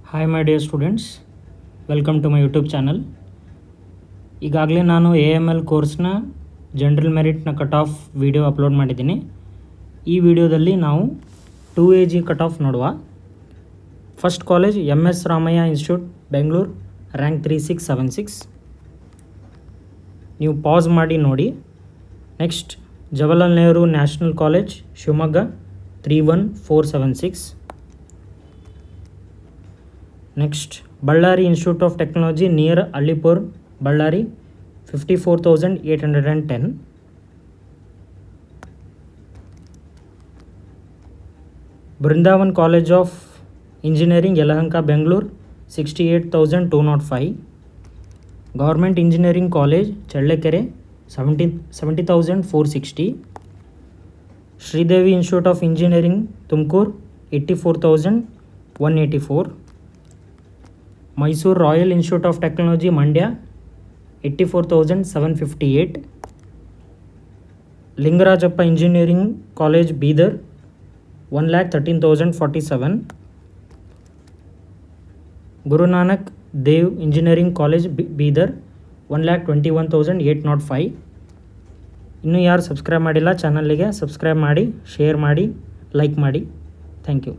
Hi my dear students, welcome to my YouTube channel. ಈಗಾಗಲೇ ನಾನು AML ಕೋರ್ಸ್ನ general ಮೆರಿಟ್ನ ಕಟ್ ಆಫ್ ವಿಡಿಯೋ ಅಪ್ಲೋಡ್ ಮಾಡಿದ್ದೀನಿ. ಈ ವಿಡಿಯೋದಲ್ಲಿ ನಾವು 2AG ಕಟ್ ಆಫ್ ನೋಡುವ. First college MS Ramaiah institute Bengaluru, rank 3676. ನೀವು ಪಾಸ್ ಮಾಡಿ ನೋಡಿ. Next Jawaharlal Nehru national college Shivamogga 31476. Next Ballari institute of technology near Allipur Ballari 54,810. Brindavan college of engineering Yelahanka Bengaluru 68,205. Government engineering college Challakere 70,460. Sridevi institute of engineering Tumakuru 84,184. Mysuru royal institute of technology Mandya 84,758. Lingarajappa engineering college Bidar 1,13,047. Gurunanak Dev engineering college Bidar 1,21,805. ಇನ್ನೂ ಯಾರು subscribe ಮಾಡಿಲ್ಲ ಚಾನಲ್ಗೆ subscribe ಮಾಡಿ, share ಮಾಡಿ, like ಮಾಡಿ. Thank you.